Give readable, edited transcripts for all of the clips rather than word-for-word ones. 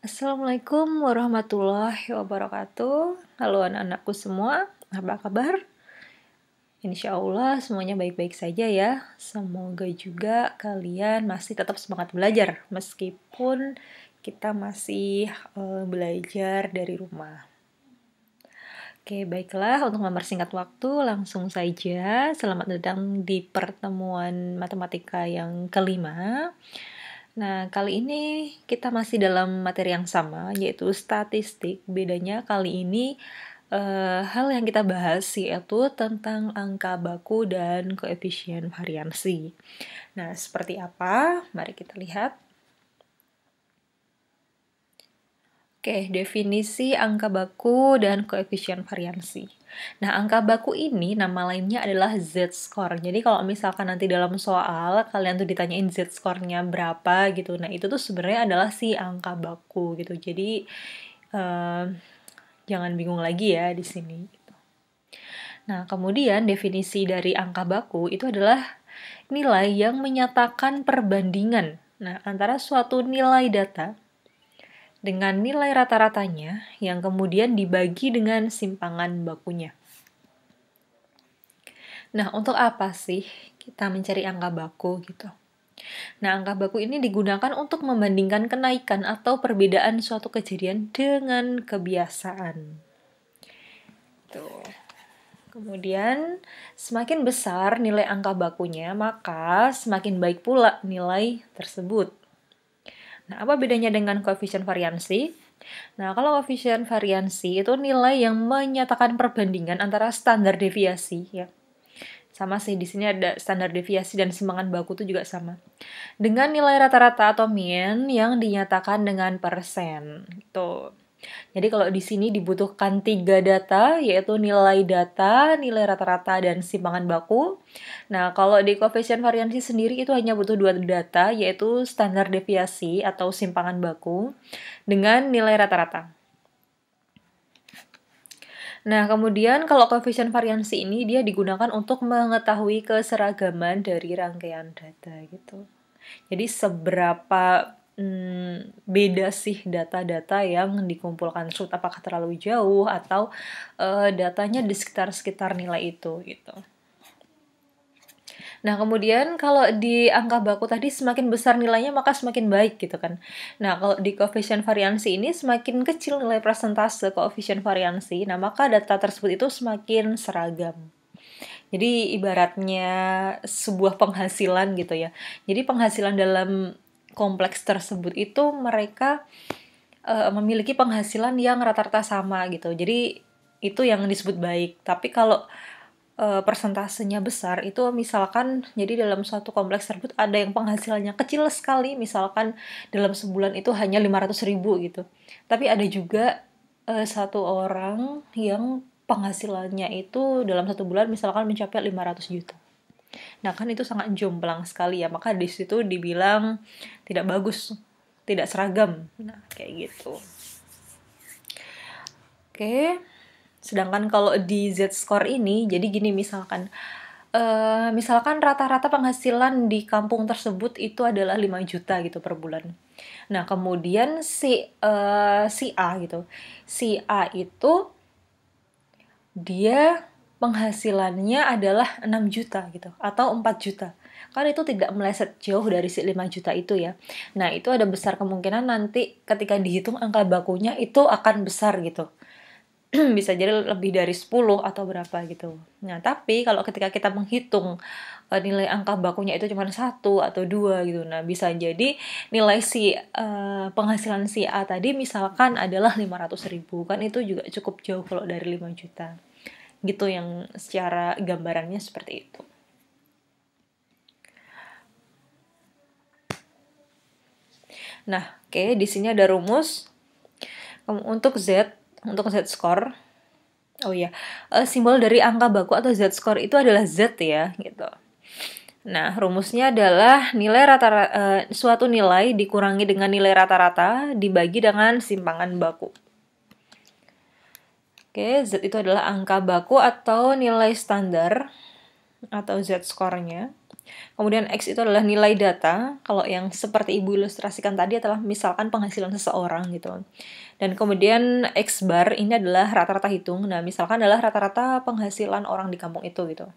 Assalamualaikum warahmatullahi wabarakatuh. Halo anak-anakku semua, apa kabar? Insya Allah semuanya baik-baik saja ya. Semoga juga kalian masih tetap semangat belajar meskipun kita masih belajar dari rumah. Oke, baiklah, untuk mempersingkat waktu langsung saja. Selamat datang di pertemuan matematika yang kelima. Nah, kali ini kita masih dalam materi yang sama, yaitu statistik. Bedanya kali ini hal yang kita bahas yaitu tentang angka baku dan koefisien variansi. Nah, seperti apa? Mari kita lihat. Oke, definisi angka baku dan koefisien variansi. Nah, angka baku ini nama lainnya adalah z-score. Jadi kalau misalkan nanti dalam soal kalian tuh ditanyain z-score-nya berapa gitu. Nah, itu tuh sebenarnya adalah si angka baku gitu. Jadi jangan bingung lagi ya di sini. Nah, kemudian definisi dari angka baku itu adalah nilai yang menyatakan perbandingan. Nah, antara suatu nilai data dengan nilai rata-ratanya yang kemudian dibagi dengan simpangan bakunya. Nah, untuk apa sih kita mencari angka baku gitu? Nah, angka baku ini digunakan untuk membandingkan kenaikan atau perbedaan suatu kejadian dengan kebiasaan. Tuh. Kemudian, semakin besar nilai angka bakunya, maka semakin baik pula nilai tersebut. Nah, apa bedanya dengan koefisien variansi? Nah, kalau koefisien variansi itu nilai yang menyatakan perbandingan antara standar deviasi ya. Sama sih, di sini ada standar deviasi dan simpangan baku itu juga sama. Dengan nilai rata-rata atau mean yang dinyatakan dengan persen. Gitu. Jadi kalau di sini dibutuhkan 3 data, yaitu nilai data, nilai rata-rata, dan simpangan baku. Nah, kalau di koefisien variansi sendiri itu hanya butuh 2 data, yaitu standar deviasi atau simpangan baku, dengan nilai rata-rata. Nah, kemudian kalau koefisien variansi ini dia digunakan untuk mengetahui keseragaman dari rangkaian data gitu. Jadi seberapa beda sih data-data yang dikumpulkan tersebut, apakah terlalu jauh atau datanya di sekitar nilai itu gitu. Nah, kemudian kalau di angka baku tadi semakin besar nilainya maka semakin baik gitu kan. Nah, kalau di koefisien variansi ini semakin kecil nilai persentase koefisien variansi, nah maka data tersebut itu semakin seragam. Jadi ibaratnya sebuah penghasilan gitu ya. Jadi penghasilan dalam kompleks tersebut itu mereka memiliki penghasilan yang rata-rata sama gitu. Jadi itu yang disebut baik. Tapi kalau persentasenya besar itu misalkan jadi dalam suatu kompleks tersebut ada yang penghasilannya kecil sekali, misalkan dalam sebulan itu hanya 500.000 gitu. Tapi ada juga satu orang yang penghasilannya itu dalam satu bulan misalkan mencapai 500 juta. Nah, kan itu sangat jomplang sekali ya. Maka di situ dibilang tidak bagus, tidak seragam. Nah, kayak gitu. Oke. Sedangkan kalau di Z-score ini, jadi gini misalkan, misalkan rata-rata penghasilan di kampung tersebut itu adalah 5 juta gitu per bulan. Nah, kemudian si A gitu. Si A itu dia penghasilannya adalah 6 juta gitu atau 4 juta. Kan itu tidak meleset jauh dari si 5 juta itu ya. Nah, itu ada besar kemungkinan nanti ketika dihitung angka bakunya itu akan besar gitu. Bisa jadi lebih dari 10 atau berapa gitu. Nah, tapi kalau ketika kita menghitung nilai angka bakunya itu cuma 1 atau 2 gitu. Nah, bisa jadi nilai si penghasilan si A tadi misalkan adalah 500.000. Kan itu juga cukup jauh kalau dari 5 juta. Gitu yang secara gambarannya seperti itu. Nah, oke, di sini ada rumus untuk Z-score. Oh iya, simbol dari angka baku atau Z-score itu adalah Z ya, gitu. Nah, rumusnya adalah suatu nilai dikurangi dengan nilai rata-rata dibagi dengan simpangan baku. Oke, Z itu adalah angka baku atau nilai standar atau Z-score-nya. Kemudian X itu adalah nilai data, kalau yang seperti Ibu ilustrasikan tadi adalah misalkan penghasilan seseorang gitu. Dan kemudian X bar ini adalah rata-rata hitung, nah misalkan adalah rata-rata penghasilan orang di kampung itu gitu.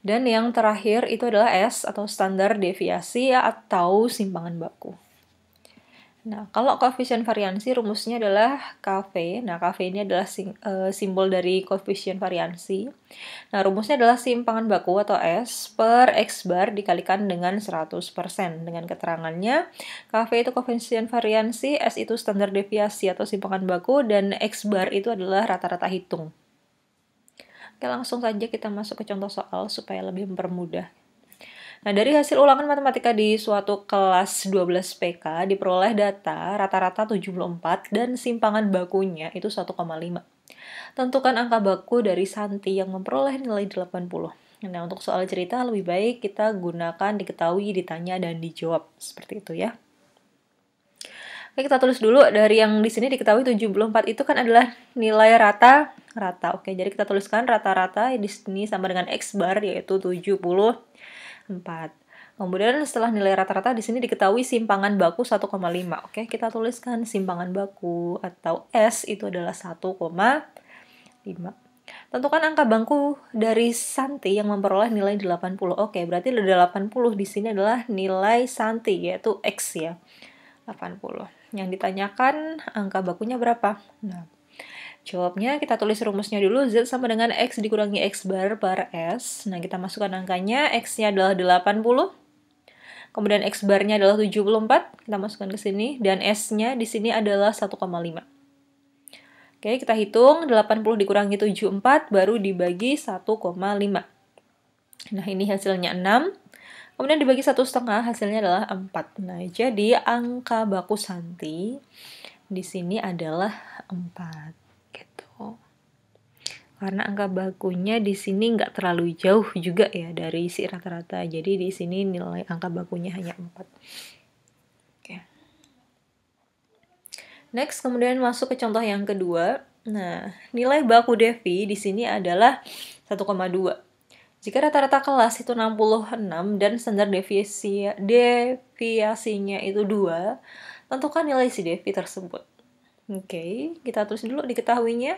Dan yang terakhir itu adalah S atau standar deviasi atau simpangan baku. Nah, kalau koefisien variansi rumusnya adalah KV. Nah, KV ini adalah simbol dari koefisien variansi. Nah, rumusnya adalah simpangan baku atau S per X bar dikalikan dengan 100%. Dengan keterangannya, KV itu koefisien variansi, S itu standar deviasi atau simpangan baku, dan X bar itu adalah rata-rata hitung. Oke, langsung saja kita masuk ke contoh soal supaya lebih mempermudah. Nah, dari hasil ulangan matematika di suatu kelas 12 PK diperoleh data rata-rata 74 dan simpangan bakunya itu 1,5. Tentukan angka baku dari Santi yang memperoleh nilai 80. Nah, untuk soal cerita lebih baik kita gunakan diketahui, ditanya, dan dijawab. Seperti itu ya. Oke, kita tulis dulu dari yang di sini diketahui 74 itu kan adalah nilai rata. Oke, jadi kita tuliskan rata-rata di sini sama dengan X bar yaitu 74. Kemudian setelah nilai rata-rata di sini diketahui simpangan baku 1,5. Oke, kita tuliskan simpangan baku atau S itu adalah 1,5. Tentukan angka baku dari Santi yang memperoleh nilai 80. Oke, berarti 80 di sini adalah nilai Santi yaitu X ya. 80. Yang ditanyakan angka bakunya berapa? Nah, jawabnya kita tulis rumusnya dulu, Z sama dengan X dikurangi X bar per S. Nah, kita masukkan angkanya, X-nya adalah 80. Kemudian X barnya adalah 74, kita masukkan ke sini. Dan S-nya di sini adalah 1,5. Oke, kita hitung, 80 dikurangi 74, baru dibagi 1,5. Nah, ini hasilnya 6. Kemudian dibagi 1,5, hasilnya adalah 4. Nah, jadi angka baku Santi di sini adalah 4. Karena angka bakunya di sini nggak terlalu jauh juga ya dari si rata-rata. Jadi di sini nilai angka bakunya hanya 4. Oke. Next, kemudian masuk ke contoh yang kedua. Nah, nilai baku Devi di sini adalah 1,2. Jika rata-rata kelas itu 66 dan standar deviasinya itu 2, tentukan nilai si Devi tersebut. Oke, kita tulis dulu diketahuinya.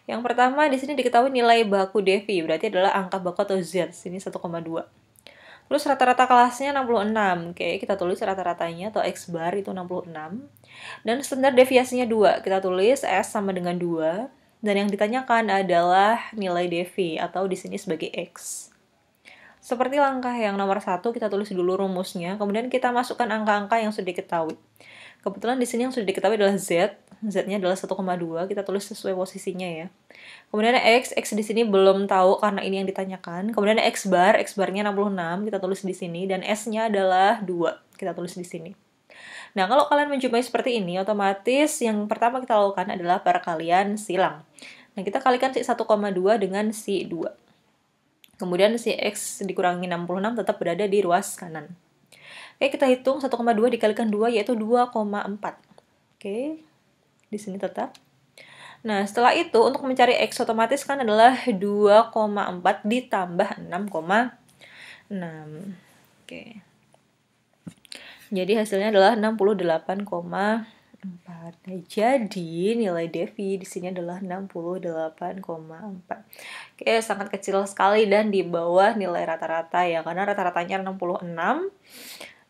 Yang pertama di sini diketahui nilai baku Devi, berarti adalah angka baku atau Z, sini 1,2. Terus rata-rata kelasnya 66. Oke, kita tulis rata-ratanya atau X bar itu 66. Dan standar deviasinya 2. Kita tulis S sama dengan 2. Dan yang ditanyakan adalah nilai Devi atau di sini sebagai X. Seperti langkah yang nomor 1, kita tulis dulu rumusnya, kemudian kita masukkan angka-angka yang sudah diketahui. Kebetulan di sini yang sudah diketahui adalah Z. Z-nya adalah 1,2, kita tulis sesuai posisinya ya. Kemudian X di sini belum tahu karena ini yang ditanyakan. Kemudian X bar-nya 66, kita tulis di sini. Dan S-nya adalah 2, kita tulis di sini. Nah, kalau kalian menjumpai seperti ini, otomatis yang pertama kita lakukan adalah perkalian silang. Nah, kita kalikan si 1,2 dengan si 2. Kemudian si X dikurangi 66 tetap berada di ruas kanan. Oke, kita hitung 1,2 dikalikan 2 yaitu 2,4. Oke, di sini tetap. Nah, setelah itu untuk mencari X otomatis kan adalah 2,4 ditambah 6,6. Oke. Jadi hasilnya adalah 68,4. Jadi nilai Devi di sini adalah 68,4. Oke, sangat kecil sekali dan di bawah nilai rata-rata ya, karena rata-ratanya 66.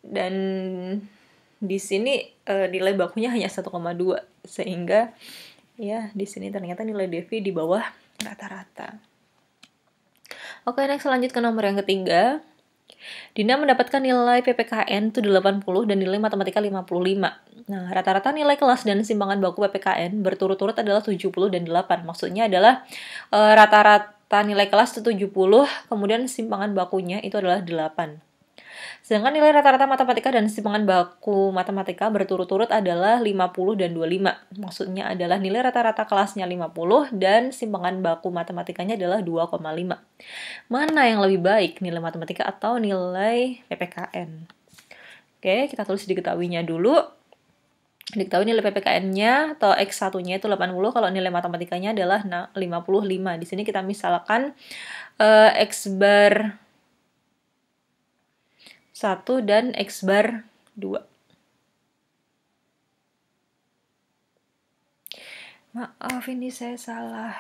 Dan di sini nilai bakunya hanya 1,2 sehingga ya di sini ternyata nilai Devi di bawah rata-rata. Oke, next lanjut ke nomor yang ketiga. Dina mendapatkan nilai PPKN itu 80 dan nilai matematika 55. Nah, rata-rata nilai kelas dan simpangan baku PPKN berturut-turut adalah 70 dan 8. Maksudnya adalah rata-rata nilai kelas itu 70, kemudian simpangan bakunya itu adalah 8. Sedangkan nilai rata-rata matematika dan simpangan baku matematika berturut-turut adalah 50 dan 25. Maksudnya adalah nilai rata-rata kelasnya 50 dan simpangan baku matematikanya adalah 2,5. Mana yang lebih baik, nilai matematika atau nilai PPKN? Oke, kita tulis diketahuinya dulu. Diketahui nilai PPKN-nya atau X1-nya itu 80, kalau nilai matematikanya adalah 55. Di sini kita misalkan X bar 1 dan X bar 2. Maaf, ini saya salah.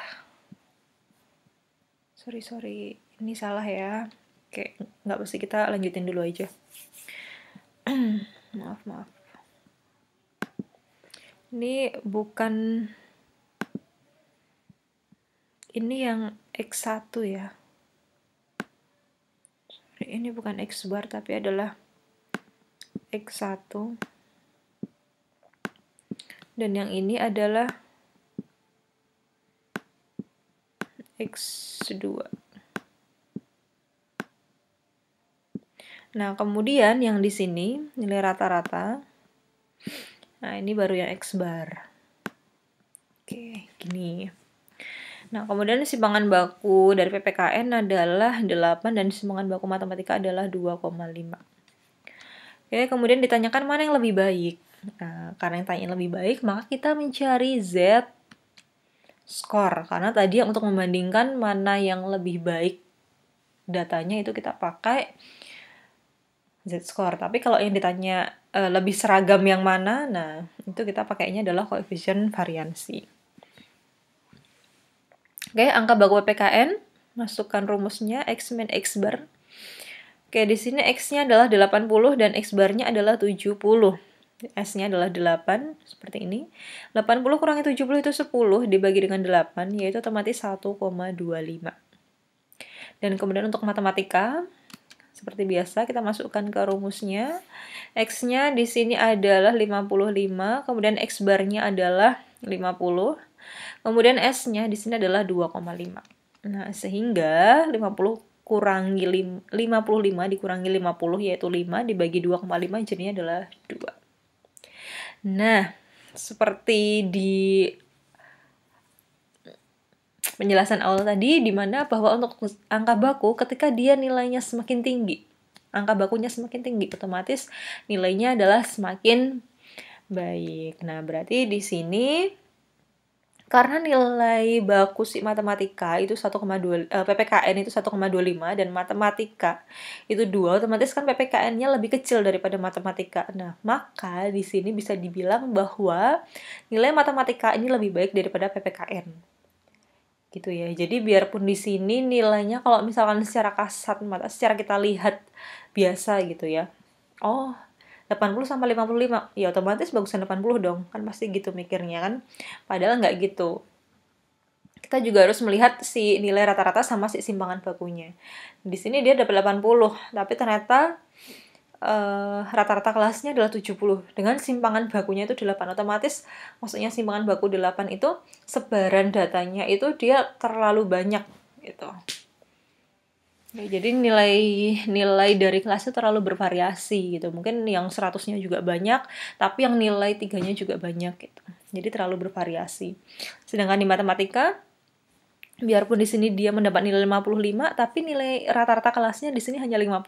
Sorry. Ini salah ya. Oke, nggak pasti, kita lanjutin dulu aja. Maaf. Ini bukan... Ini yang X1 ya. Ini bukan X bar, tapi adalah X1. Dan yang ini adalah X2. Nah, kemudian yang di sini nilai rata-rata. Nah, ini baru yang X bar. Oke, gini. Nah, kemudian simpangan baku dari PPKN adalah 8 dan simpangan baku matematika adalah 2,5. Oke, kemudian ditanyakan mana yang lebih baik. Nah, karena yang tanya lebih baik, maka kita mencari Z score. Karena tadi untuk membandingkan mana yang lebih baik datanya itu kita pakai Z-score. Tapi kalau yang ditanya lebih seragam yang mana, nah itu kita pakainya adalah koefisien variansi. Oke, angka baku PPKN, masukkan rumusnya X min X bar. Oke, di sini X-nya adalah 80 dan X bar-nya adalah 70. S-nya adalah 8, seperti ini. 80 kurangi 70 itu 10, dibagi dengan 8, yaitu otomatis 1,25. Dan kemudian untuk matematika, seperti biasa kita masukkan ke rumusnya. X-nya di sini adalah 55, kemudian X bar-nya adalah 50. Kemudian S-nya di sini adalah 2,5. Nah, sehingga 55 dikurangi 50 yaitu 5 dibagi 2,5 jadinya adalah 2. Nah, seperti di penjelasan awal tadi, di mana bahwa untuk angka baku ketika dia nilainya semakin tinggi, angka bakunya semakin tinggi, otomatis nilainya adalah semakin baik. Nah, berarti di sini karena nilai baku si matematika itu 1,2, PPKN itu 1,25 dan matematika itu 2, otomatis kan PPKN-nya lebih kecil daripada matematika. Nah, maka di sini bisa dibilang bahwa nilai matematika ini lebih baik daripada PPKN. Gitu ya. Jadi biarpun di sini nilainya kalau misalkan secara kasat mata, secara kita lihat biasa gitu ya. Oh, 80 sama 55, ya otomatis bagusan 80 dong, kan pasti gitu mikirnya kan. Padahal nggak gitu. Kita juga harus melihat si nilai rata-rata sama si simpangan bakunya. Di sini dia dapat 80, tapi ternyata rata-rata kelasnya adalah 70. Dengan simpangan bakunya itu 8, otomatis maksudnya simpangan baku 8 itu sebaran datanya itu dia terlalu banyak gitu. Ya, jadi nilai dari kelasnya terlalu bervariasi gitu. Mungkin yang 100-nya juga banyak, tapi yang nilai 3-nya juga banyak gitu. Jadi terlalu bervariasi. Sedangkan di matematika, biarpun di sini dia mendapat nilai 55, tapi nilai rata-rata kelasnya di sini hanya 50.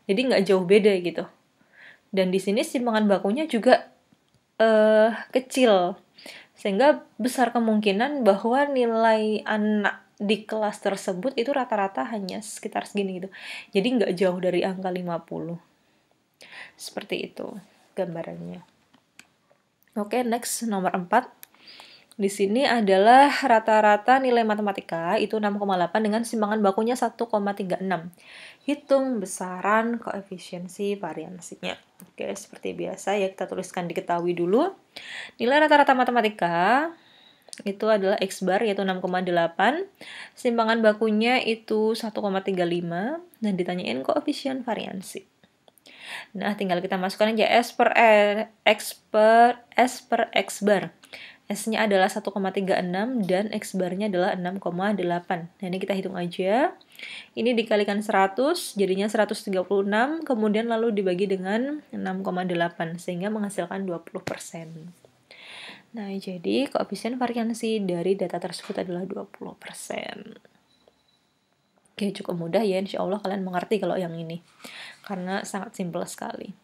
Jadi nggak jauh beda gitu. Dan di sini simpangan bakunya juga kecil. Sehingga besar kemungkinan bahwa nilai anak di kelas tersebut itu rata-rata hanya sekitar segini gitu. Jadi nggak jauh dari angka 50. Seperti itu gambarannya. Oke, next nomor 4. Di sini adalah rata-rata nilai matematika itu 6,8 dengan simpangan bakunya 1,36. Hitung besaran koefisiensi variansinya. Oke, seperti biasa ya kita tuliskan diketahui dulu. Nilai rata-rata matematika itu adalah X bar yaitu 6,8, simpangan bakunya itu 1,35 dan ditanyain koefisien variansi. Nah, tinggal kita masukkan aja S per X bar. S-nya adalah 1,36 dan X bar-nya adalah 6,8. Nah, ini kita hitung aja. Ini dikalikan 100, jadinya 136, kemudian lalu dibagi dengan 6,8, sehingga menghasilkan 20%. Nah, jadi koefisien variansi dari data tersebut adalah 20%. Oke, cukup mudah ya, insya Allah kalian mengerti kalau yang ini. Karena sangat simpel sekali.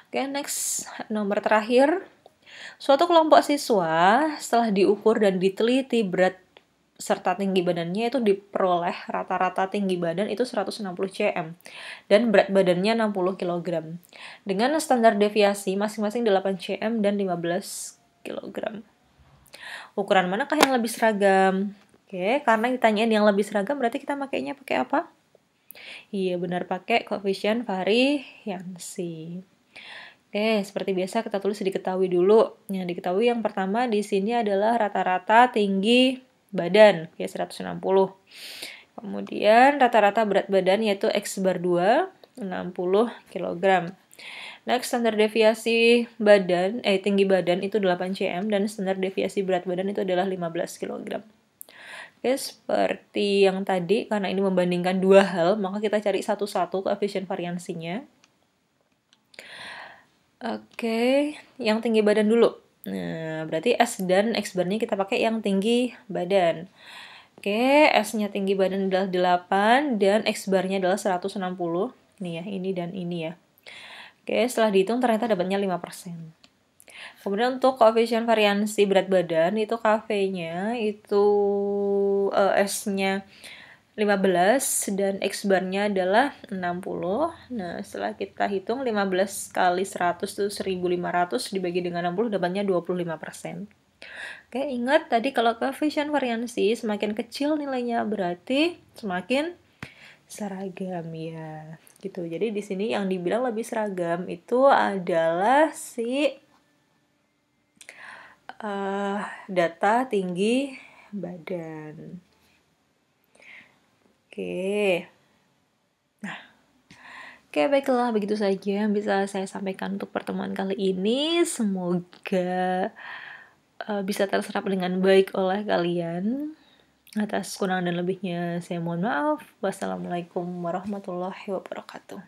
Oke, next, nomor terakhir. Suatu kelompok siswa setelah diukur dan diteliti berat serta tinggi badannya itu diperoleh rata-rata tinggi badan itu 160 cm dan berat badannya 60 kg. Dengan standar deviasi masing-masing 8 cm dan 15 kg. Ukuran manakah yang lebih seragam? Oke, karena ditanyain yang lebih seragam berarti kita pakainya pakai apa? Iya, benar pakai koefisien variansi. Oke, seperti biasa kita tulis diketahui dulu. Yang diketahui yang pertama di sini adalah rata-rata tinggi badan, ya 160. Kemudian rata-rata berat badan yaitu X bar 2, 60 kg. Next, standar deviasi badan, tinggi badan itu 8 cm dan standar deviasi berat badan itu adalah 15 kg. Oke, seperti yang tadi, karena ini membandingkan dua hal, maka kita cari satu-satu koefisien variansinya. Oke, yang tinggi badan dulu. Nah, berarti S dan X bar-nya kita pakai yang tinggi badan. Oke, S-nya tinggi badan adalah 8 dan X bar-nya adalah 160. Nih ya, ini dan ini ya. Oke, setelah dihitung ternyata dapatnya 5%. Kemudian untuk koefisien variansi berat badan itu KV-nya itu S-nya 15 dan X bar-nya adalah 60. Nah, setelah kita hitung 15 kali 100 itu 1500 dibagi dengan 60 dapatnya 25%. Oke, ingat tadi kalau koefisien variansi semakin kecil nilainya berarti semakin seragam ya. Gitu. Jadi di sini yang dibilang lebih seragam itu adalah si data tinggi badan. Oke. Nah, oke, baiklah, begitu saja yang bisa saya sampaikan untuk pertemuan kali ini. Semoga bisa terserap dengan baik oleh kalian. Atas kurang dan lebihnya saya mohon maaf. Wassalamualaikum warahmatullahi wabarakatuh.